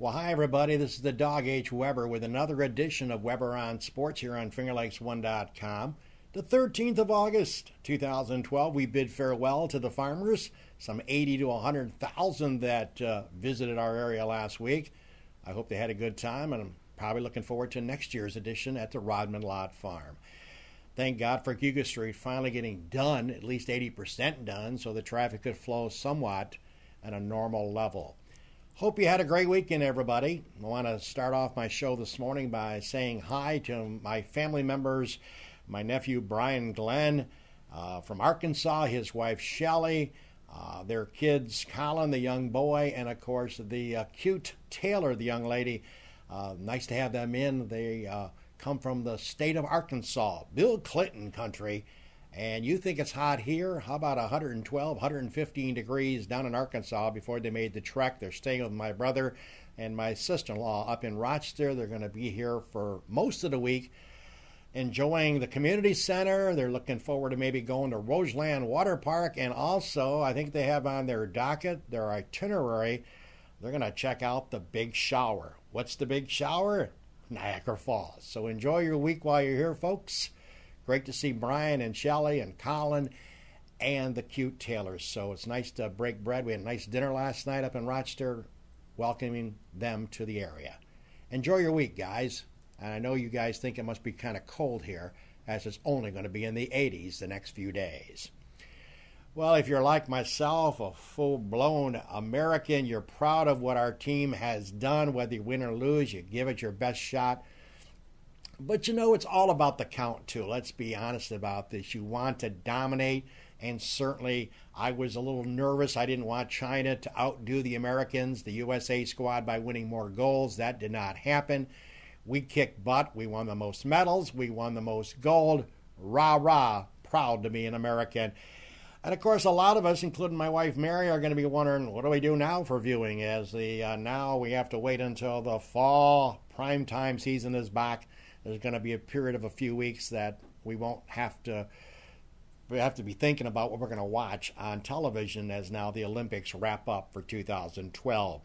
Well, hi, everybody. This is the Dog H. Weber with another edition of Weber on Sports here on FingerLakes1.com. The 13th of August, 2012, we bid farewell to the farmers, some 80 to 100,000 that visited our area last week. I hope they had a good time, and I'm probably looking forward to next year's edition at the Rodman Lot Farm. Thank God for Hugo Street finally getting done, at least 80% done, so the traffic could flow somewhat at a normal level. Hope you had a great weekend, everybody. I want to start off my show this morning by saying hi to my family members, my nephew Brian Glenn from Arkansas, his wife Shelley, their kids Colin, the young boy, and of course the cute Taylor, the young lady. Nice to have them in. They come from the state of Arkansas, Bill Clinton country. And you think it's hot here? How about 112, 115 degrees down in Arkansas before they made the trek? They're staying with my brother and my sister-in-law up in Rochester. They're going to be here for most of the week, enjoying the community center. They're looking forward to maybe going to Roseland Water Park. And also, I think they have on their docket, their itinerary, they're going to check out the Big Shower. What's the Big Shower? Niagara Falls. So enjoy your week while you're here, folks. Great to see Brian and Shelley and Colin and the cute Taylors. So it's nice to break bread. We had a nice dinner last night up in Rochester, welcoming them to the area. Enjoy your week, guys. And I know you guys think it must be kind of cold here, as it's only going to be in the 80s the next few days. Well, if you're like myself, a full-blown American, you're proud of what our team has done. Whether you win or lose, you give it your best shot. But you know, it's all about the count, too. Let's be honest about this. You want to dominate, and certainly I was a little nervous. I didn't want China to outdo the Americans, the USA squad, by winning more goals. That did not happen. We kicked butt. We won the most medals. We won the most gold. Rah, rah. Proud to be an American. And, of course, a lot of us, including my wife Mary, are going to be wondering, what do we do now for viewing? As now we have to wait until the fall primetime season is back. There's going to be a period of a few weeks that we have to be thinking about what we're going to watch on television as now the Olympics wrap up for 2012.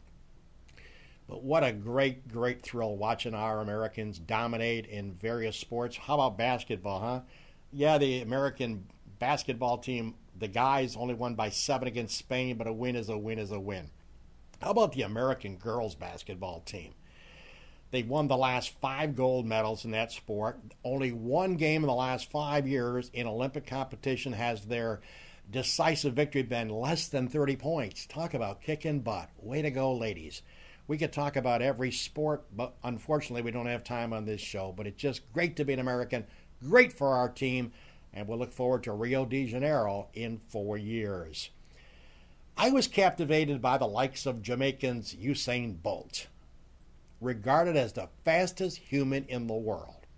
But what a great, great thrill watching our Americans dominate in various sports. How about basketball, huh? Yeah, the American basketball team, the guys only won by 7 against Spain, but a win is a win is a win. How about the American girls basketball team? They won the last 5 gold medals in that sport. Only one game in the last 5 years in Olympic competition has their decisive victory been less than 30 points. Talk about kicking butt. Way to go, ladies. We could talk about every sport, but unfortunately we don't have time on this show. But it's just great to be an American, great for our team, and we'll look forward to Rio de Janeiro in 4 years. I was captivated by the likes of Jamaicans Usain Bolt, regarded as the fastest human in the world.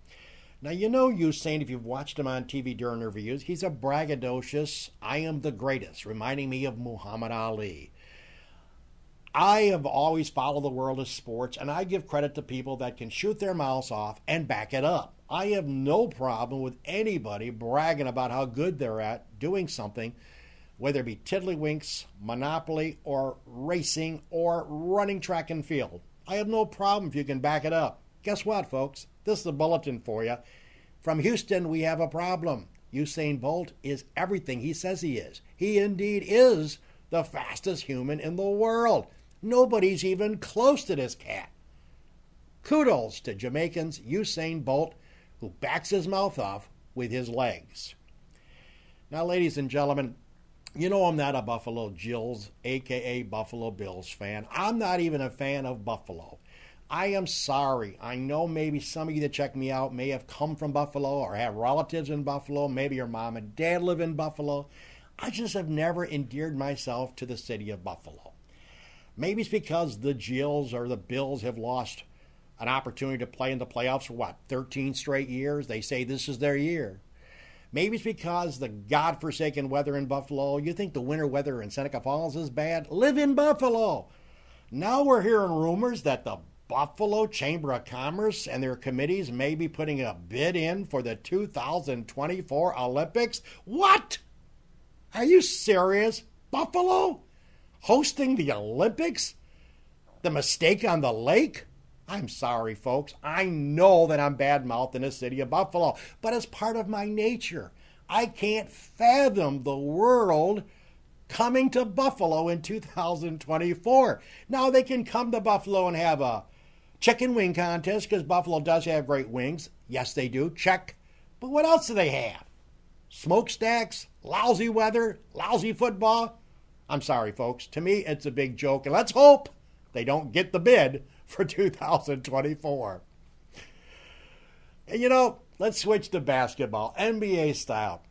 Now, you know Usain, if you've watched him on TV during reviews, he's a braggadocious, I am the greatest, reminding me of Muhammad Ali. I have always followed the world of sports, and I give credit to people that can shoot their mouths off and back it up. I have no problem with anybody bragging about how good they're at doing something, whether it be tiddlywinks, Monopoly, or racing, or running track and field. I have no problem if you can back it up. Guess what, folks? This is a bulletin for you. From Houston, we have a problem. Usain Bolt is everything he says he is. He indeed is the fastest human in the world. Nobody's even close to this cat. Kudos to Jamaicans Usain Bolt, who backs his mouth off with his legs. Now, ladies and gentlemen, you know I'm not a Buffalo Gills, a.k.a. Buffalo Bills fan. I'm not even a fan of Buffalo. I am sorry. I know maybe some of you that check me out may have come from Buffalo or have relatives in Buffalo. Maybe your mom and dad live in Buffalo. I just have never endeared myself to the city of Buffalo. Maybe it's because the Gills or the Bills have lost an opportunity to play in the playoffs for, 13 straight years? They say this is their year. Maybe it's because the godforsaken weather in Buffalo. You think the winter weather in Seneca Falls is bad? Live in Buffalo. Now we're hearing rumors that the Buffalo Chamber of Commerce and their committees may be putting a bid in for the 2024 Olympics. What? Are you serious? Buffalo? Hosting the Olympics? The mistake on the lake? I'm sorry, folks. I know that I'm bad-mouthed in the city of Buffalo, but it's part of my nature. I can't fathom the world coming to Buffalo in 2024. Now they can come to Buffalo and have a chicken wing contest because Buffalo does have great wings. Yes, they do. Check. But what else do they have? Smokestacks, lousy weather, lousy football. I'm sorry, folks. To me, it's a big joke. And let's hope they don't get the bid for 2024. And let's switch to basketball, NBA style.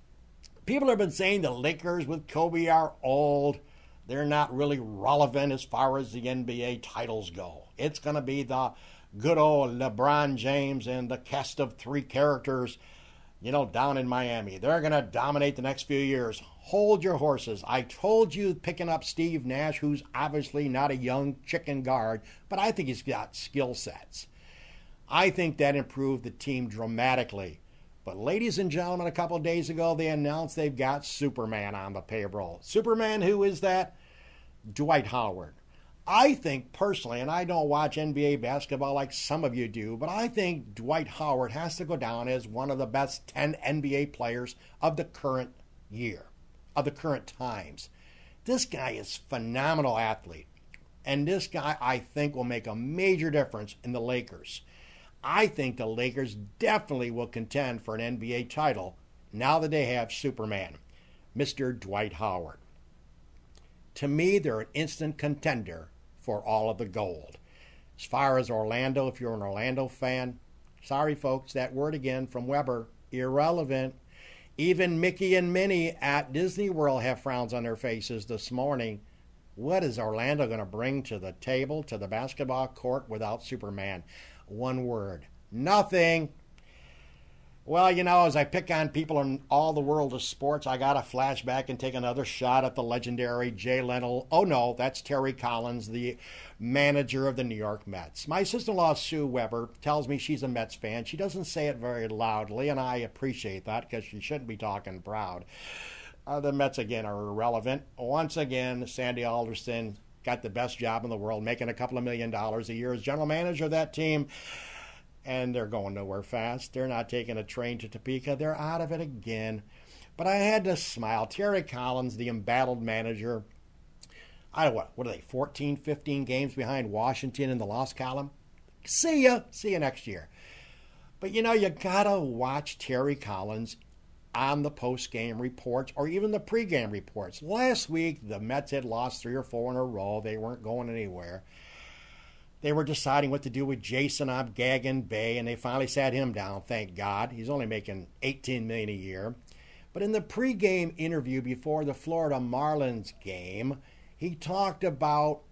People have been saying the Lakers with Kobe are old. They're not really relevant as far as the NBA titles go. It's going to be the good old LeBron James and the cast of three characters, down in Miami. They're going to dominate the next few years. Hold your horses. I told you picking up Steve Nash, who's obviously not a young chicken guard, but I think he's got skill sets. I think that improved the team dramatically. But ladies and gentlemen, a couple of days ago, they announced they've got Superman on the payroll. Superman, who is that? Dwight Howard. I think personally, and I don't watch NBA basketball like some of you do, but I think Dwight Howard has to go down as one of the best 10 NBA players of the current year, of the current times. This guy is a phenomenal athlete. And this guy, I think, will make a major difference in the Lakers. I think the Lakers definitely will contend for an NBA title now that they have Superman, Mr. Dwight Howard. To me, they're an instant contender for all of the gold. As far as Orlando, if you're an Orlando fan, sorry folks, that word again from Weber, irrelevant. Even Mickey and Minnie at Disney World have frowns on their faces this morning. What is Orlando going to bring to the table, to the basketball court without Superman? One word. Nothing. Well, as I pick on people in all the world of sports, I got to flashback and take another shot at the legendary Jay Leno. Oh, no, that's Terry Collins, the manager of the New York Mets. My sister-in-law, Sue Weber, tells me she's a Mets fan. She doesn't say it very loudly, and I appreciate that because she shouldn't be talking proud. The Mets, again, are irrelevant. Once again, Sandy Alderson got the best job in the world, making a couple of $1 million a year as general manager of that team. And they're going nowhere fast. They're not taking a train to Topeka. They're out of it again. But I had to smile. Terry Collins, the embattled manager, what are they, 14, 15 games behind Washington in the loss column? See ya. See you next year. But you got to watch Terry Collins on the post-game reports or even the pre-game reports. Last week, the Mets had lost 3 or 4 in a row. They weren't going anywhere. They were deciding what to do with Jason Obgagan-Bay, and they finally sat him down, thank God. He's only making $18 million a year. But in the pregame interview before the Florida Marlins game, he talked about,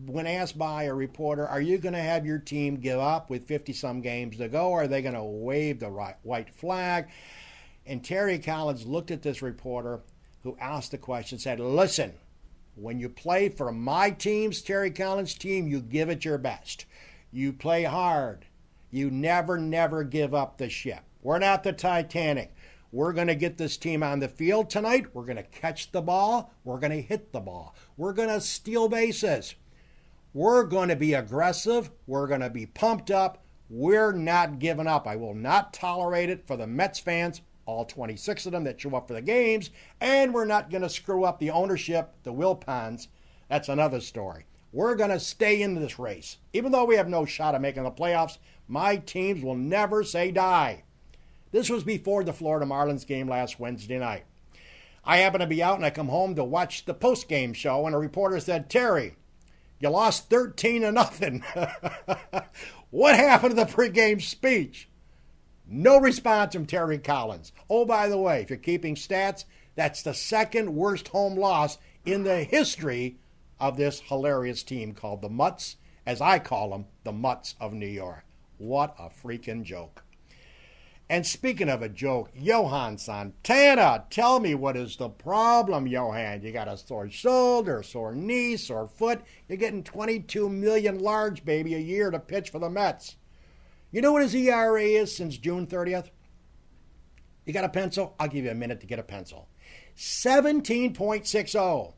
when asked by a reporter, are you going to have your team give up with 50-some games to go, or are they going to wave the white flag? And Terry Collins looked at this reporter who asked the question and said, listen, when you play for my team's Terry Collins' team, you give it your best. You play hard. You never give up the ship. We're not the Titanic. We're going to get this team on the field tonight. We're going to catch the ball. We're going to hit the ball. We're going to steal bases. We're going to be aggressive. We're going to be pumped up. We're not giving up. I will not tolerate it for the Mets fans, all 26 of them that show up for the games, and we're not going to screw up the ownership, the Wilpons. That's another story. We're going to stay in this race. Even though we have no shot at making the playoffs, my teams will never say die. This was before the Florida Marlins game last Wednesday night. I happened to be out and I come home to watch the post-game show, and a reporter said, Terry, you lost 13-0. What happened to the pregame speech? No response from Terry Collins. Oh, by the way, if you're keeping stats, that's the second worst home loss in the history of this hilarious team called the Mutts, as I call them, the Mutts of New York. What a freaking joke. And speaking of a joke, Johan Santana, tell me what is the problem, Johan? You got a sore shoulder, sore knee, sore foot. You're getting $22 million large, baby, a year to pitch for the Mets. You know what his ERA is since June 30th? You got a pencil? I'll give you a minute to get a pencil. 17.60.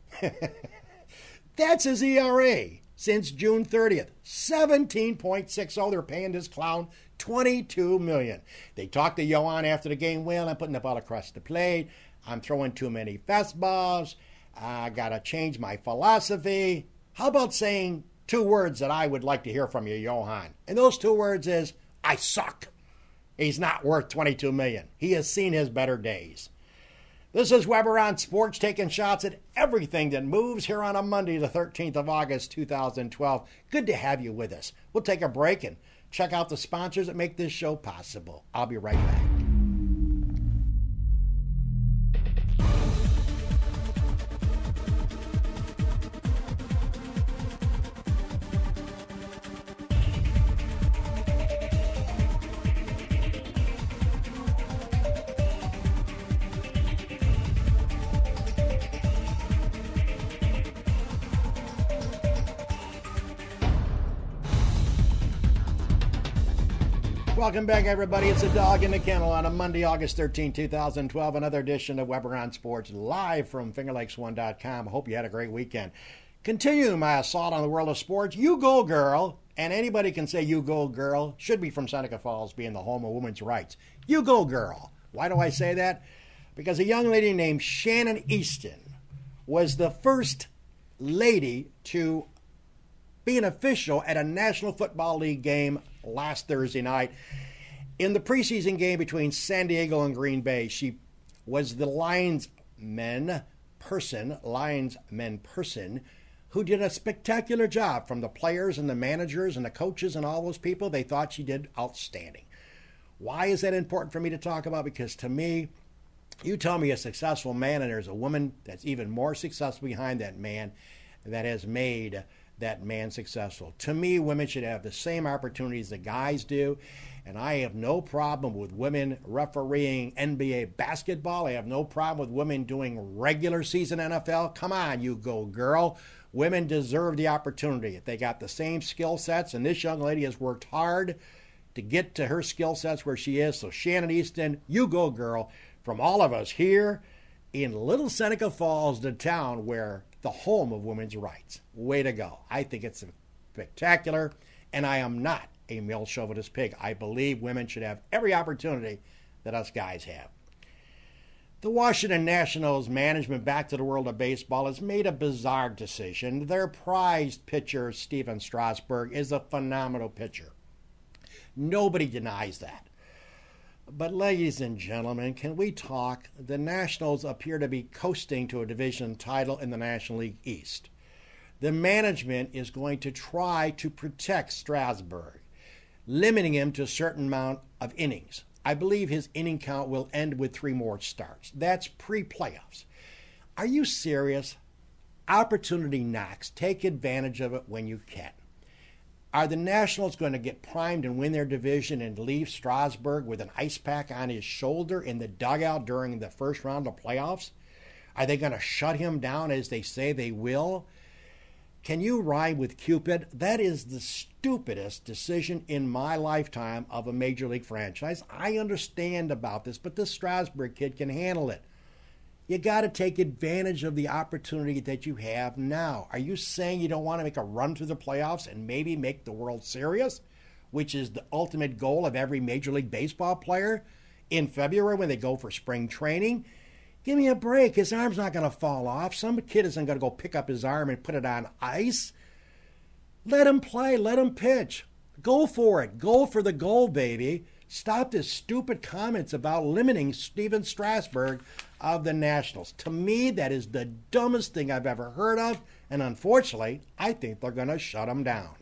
That's his ERA. since June 30th. 17.60. They're paying this clown $22 million. They talked to Johan after the game. Well, I'm putting the ball across the plate. I'm throwing too many fastballs. I got to change my philosophy. How about saying two words that I would like to hear from you, Johan? And those two words is, I suck. He's not worth $22 million. He has seen his better days. This is Weber on Sports, taking shots at everything that moves here on a Monday, the 13th of August, 2012. Good to have you with us. We'll take a break and check out the sponsors that make this show possible. I'll be right back. Welcome back, everybody. It's a Dog in the Kennel on a Monday, August 13, 2012. Another edition of Weber on Sports, live from FingerLakes1.com. I hope you had a great weekend. Continuing my assault on the world of sports, you go, girl. And anybody can say you go, girl. Should be from Seneca Falls, being the home of women's rights. You go, girl. Why do I say that? Because a young lady named Shannon Easton was the first lady to be an official at a National Football League game last Thursday night. In the preseason game between San Diego and Green Bay, she was the linesman person who did a spectacular job. From the players and the managers and the coaches and all those people, they thought she did outstanding. Why is that important for me to talk about? Because to me, you tell me a successful man and there's a woman that's even more successful behind that man that has made that man successful. To me, women should have the same opportunities that guys do, and I have no problem with women refereeing NBA basketball. I have no problem with women doing regular season NFL. Come on, you go, girl. Women deserve the opportunity. If they got the same skill sets, and this young lady has worked hard to get to her skill sets where she is. So Shannon Easton, you go, girl. From all of us here in Little Seneca Falls, the town where the home of women's rights. Way to go. I think it's spectacular, and I am not a male chauvinist pig. I believe women should have every opportunity that us guys have. The Washington Nationals management, back to the world of baseball, has made a bizarre decision. Their prized pitcher, Stephen Strasburg, is a phenomenal pitcher. Nobody denies that. But ladies and gentlemen, can we talk? The Nationals appear to be coasting to a division title in the National League East. The management is going to try to protect Strasburg, limiting him to a certain amount of innings. I believe his inning count will end with 3 more starts. That's pre-playoffs. Are you serious? Opportunity knocks. Take advantage of it when you can. Are the Nationals going to get primed and win their division and leave Strasburg with an ice pack on his shoulder in the dugout during the first round of playoffs? Are they going to shut him down as they say they will? Can you ride with Cupid? That is the stupidest decision in my lifetime of a major league franchise. I understand about this, but this Strasburg kid can handle it. You got to take advantage of the opportunity that you have now. Are you saying you don't want to make a run through the playoffs and maybe make the World Series, which is the ultimate goal of every Major League Baseball player in February when they go for spring training? Give me a break. His arm's not going to fall off. Some kid isn't going to go pick up his arm and put it on ice. Let him play. Let him pitch. Go for it. Go for the goal, baby. Stop this stupid comments about limiting Stephen Strasburg of the Nationals. To me, that is the dumbest thing I've ever heard of, and unfortunately, I think they're going to shut him down.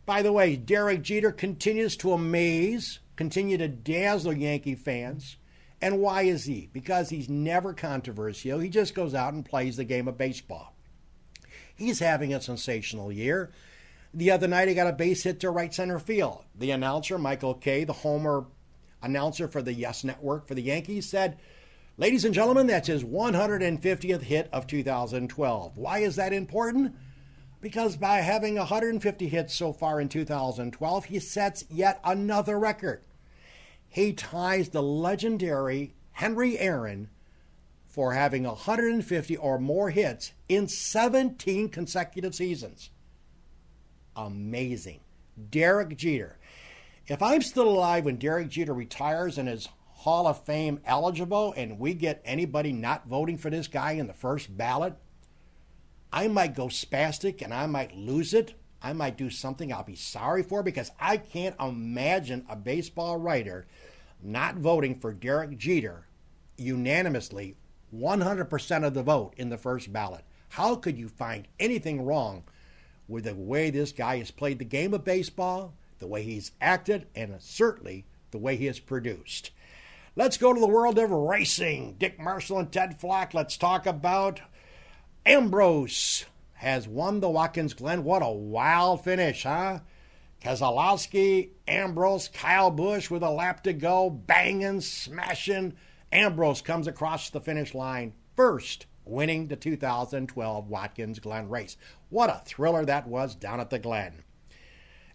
By the way, Derek Jeter continues to amaze, continue to dazzle Yankee fans. And why is he? Because he's never controversial. He just goes out and plays the game of baseball. He's having a sensational year. The other night, he got a base hit to right center field. The announcer, Michael Kay, the Homer announcer for the Yes Network for the Yankees, said, "Ladies and gentlemen, that's his 150th hit of 2012. Why is that important? Because by having 150 hits so far in 2012, he sets yet another record. He ties the legendary Henry Aaron for having 150 or more hits in 17 consecutive seasons. Amazing. Derek Jeter. If I'm still alive when Derek Jeter retires and is Hall of Fame eligible and we get anybody not voting for this guy in the first ballot, I might go spastic and I might lose it. I might do something I'll be sorry for, because I can't imagine a baseball writer not voting for Derek Jeter unanimously, 100% of the vote in the first ballot. How could you find anything wrong with the way this guy has played the game of baseball, the way he's acted, and certainly the way he has produced? Let's go to the world of racing. Dick Marshall and Ted Flock. Let's talk about Ambrose has won the Watkins Glen. What a wild finish, huh? Keselowski, Ambrose, Kyle Busch with a lap to go, banging, smashing. Ambrose comes across the finish line first, winning the 2012 Watkins Glen race. What a thriller that was down at the Glen.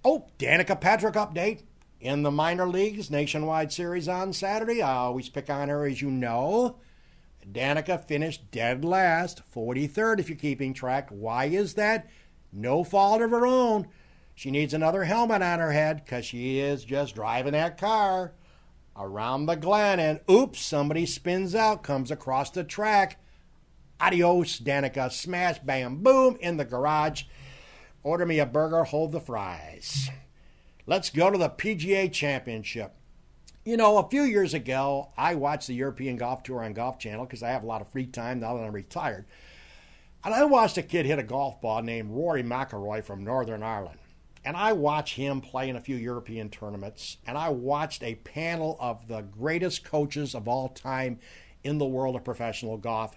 Oh, Danica Patrick update. In the minor leagues nationwide series on Saturday, I always pick on her, as you know. Danica finished dead last, 43rd if you're keeping track. Why is that? No fault of her own. She needs another helmet on her head because she is just driving that car around the Glen, and oops, somebody spins out, comes across the track. Adios, Danica. Smash, bam, boom, in the garage. Order me a burger, hold the fries. Let's go to the PGA Championship. You know, a few years ago, I watched the European Golf Tour on Golf Channel because I have a lot of free time now that I'm retired. And I watched a kid hit a golf ball named Rory McIlroy from Northern Ireland. And I watched him play in a few European tournaments. And I watched a panel of the greatest coaches of all time in the world of professional golf.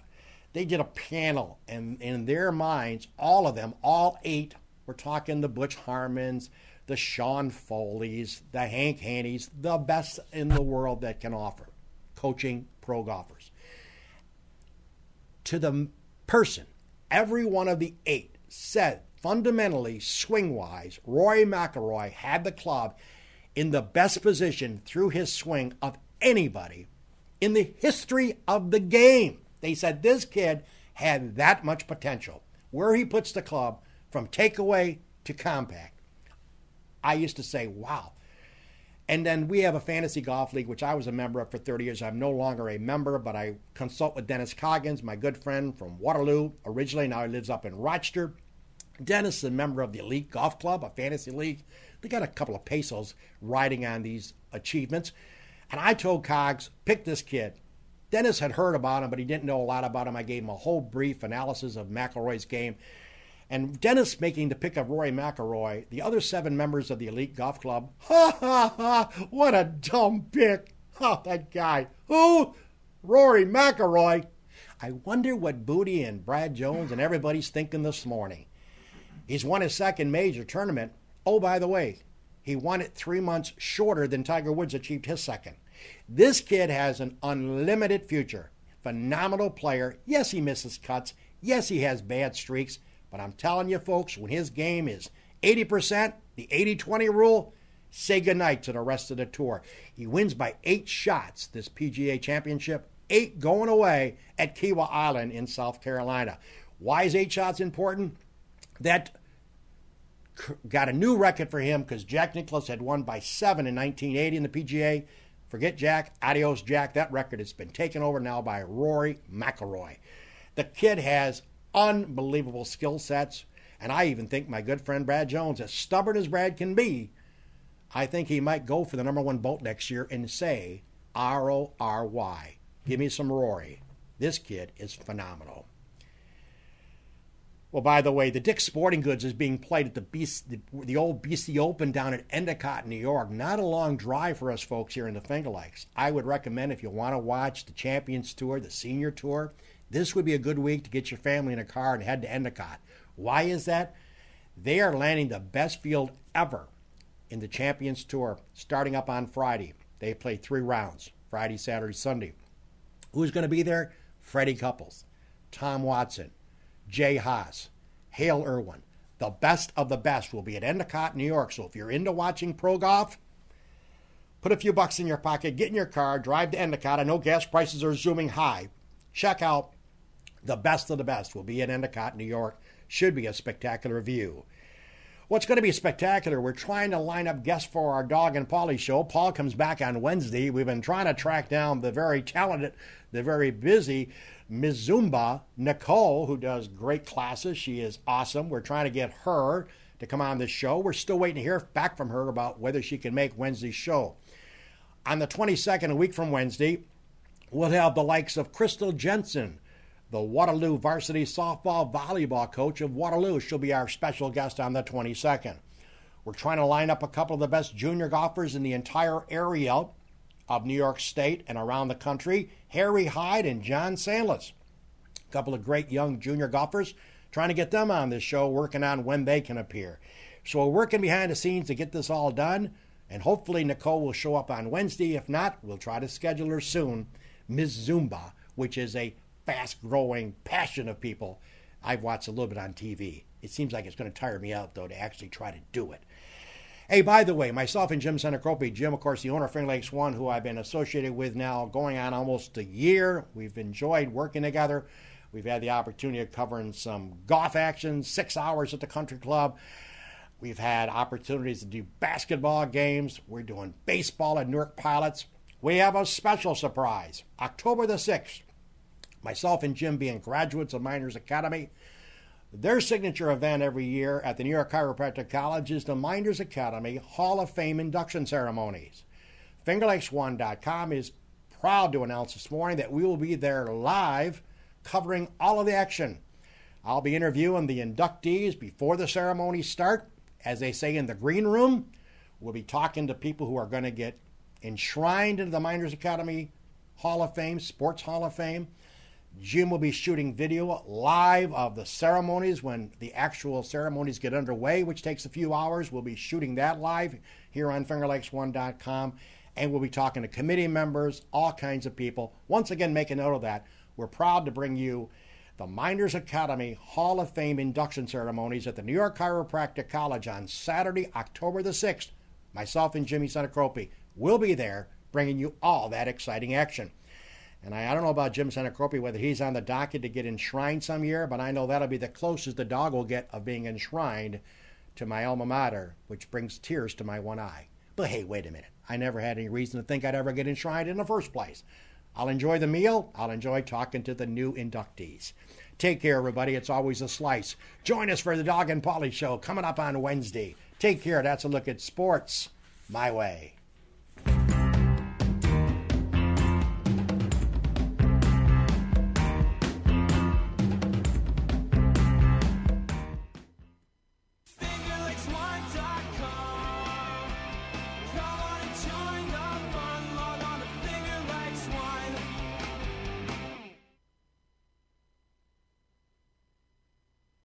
They did a panel, and in their minds, all of them, all 8, we're talking the Butch Harmons, the Sean Foleys, the Hank Haney's, the best in the world that can offer coaching pro golfers. To the person, every one of the 8 said fundamentally, swing-wise, Rory McIlroy had the club in the best position through his swing of anybody in the history of the game. They said this kid had that much potential. Where he puts the club from takeaway to compact. I used to say, wow. And then we have a fantasy golf league, which I was a member of for 30 years. I'm no longer a member, but I consult with Dennis Coggins, my good friend from Waterloo originally. Now he lives up in Rochester. Dennis is a member of the Elite Golf Club, a fantasy league. They got a couple of pesos riding on these achievements. And I told Coggs, pick this kid. Dennis had heard about him, but he didn't know a lot about him. I gave him a whole brief analysis of McIlroy's game. And Dennis making the pick of Rory McIlroy, the other 7 members of the Elite Golf Club, ha, ha, ha, what a dumb pick. Oh, that guy. Who? Rory McIlroy. I wonder what Booty and Brad Jones and everybody's thinking this morning. He's won his second major tournament. Oh, by the way, he won it 3 months shorter than Tiger Woods achieved his second. This kid has an unlimited future. Phenomenal player. Yes, he misses cuts. Yes, he has bad streaks. But I'm telling you, folks, when his game is 80%, the 80-20 rule, say goodnight to the rest of the tour. He wins by 8 shots this PGA Championship, 8 going away at Kiawah Island in South Carolina. Why is 8 shots important? That got a new record for him because Jack Nicklaus had won by 7 in 1980 in the PGA. Forget Jack. Adios, Jack. That record has been taken over now by Rory McIlroy. The kid has unbelievable skill sets, and I even think my good friend Brad Jones, as stubborn as Brad can be, I think he might go for the #1 boat next year and say R-O-R-Y. Give me some Rory. This kid is phenomenal. Well, by the way, the Dick's Sporting Goods is being played at the old BC Open down at Endicott, New York. Not a long drive for us folks here in the Finger Lakes. I would recommend, if you want to watch the Champions Tour, the Senior Tour, this would be a good week to get your family in a car and head to Endicott. Why is that? They are landing the best field ever in the Champions Tour starting up on Friday. They play 3 rounds, Friday, Saturday, Sunday. Who's going to be there? Freddie Couples, Tom Watson, Jay Haas, Hale Irwin. The best of the best will be at Endicott, New York. So if you're into watching pro golf, put a few bucks in your pocket, get in your car, drive to Endicott. I know gas prices are zooming high. check out the best of the best. We'll be in Endicott, New York. Should be a spectacular view. What's going to be spectacular, we're trying to line up guests for our Dog and Polly show. Paul comes back on Wednesday. We've been trying to track down the very talented, the very busy Ms. Zumba, Nicole, who does great classes. She is awesome. We're trying to get her to come on this show. We're still waiting to hear back from her about whether she can make Wednesday's show. On the 22nd, a week from Wednesday, we'll have the likes of Crystal Jensen, the Waterloo varsity softball volleyball coach of Waterloo. She'll be our special guest on the 22nd. We're trying to line up a couple of the best junior golfers in the entire area of New York State and around the country. Harry Hyde and John Sandless. A couple of great young junior golfers. Trying to get them on this show, working on when they can appear. So we're working behind the scenes to get this all done. And hopefully Nicole will show up on Wednesday. If not, we'll try to schedule her soon. Ms. Zumba, which is a fast-growing passion of people. I've watched a little bit on TV. It seems like it's going to tire me out, though, to actually try to do it. Hey, by the way, myself and Jim Senacropi, Jim, of course, the owner of Finger Lakes One, who I've been associated with now going on almost a year. We've enjoyed working together. We've had the opportunity of covering some golf action, 6 hours at the country club. We've had opportunities to do basketball games. We're doing baseball at Newark Pilots. We have a special surprise. October the 6th, myself and Jim being graduates of Miners Academy. Their signature event every year at the New York Chiropractic College is the Miners Academy Hall of Fame induction ceremonies. FingerLakes1.com is proud to announce this morning that we will be there live covering all of the action. I'll be interviewing the inductees before the ceremonies start. As they say in the green room, we'll be talking to people who are going to get enshrined into the Miners Academy Hall of Fame, Sports Hall of Fame. Jim will be shooting video live of the ceremonies when the actual ceremonies get underway, which takes a few hours. We'll be shooting that live here on FingerLakes1.com, and we'll be talking to committee members, all kinds of people. Once again, make a note of that. We're proud to bring you the Miners Academy Hall of Fame induction ceremonies at the New York Chiropractic College on Saturday, October the 6th. Myself and Jimmy Senacropi will be there bringing you all that exciting action. And I don't know about Jim Senacropi, whether he's on the docket to get enshrined some year, but I know that'll be the closest the dog will get of being enshrined to my alma mater, which brings tears to my one eye. But hey, wait a minute. I never had any reason to think I'd ever get enshrined in the first place. I'll enjoy the meal. I'll enjoy talking to the new inductees. Take care, everybody. It's always a slice. Join us for the Dog and Polly Show coming up on Wednesday. Take care. That's a look at sports my way.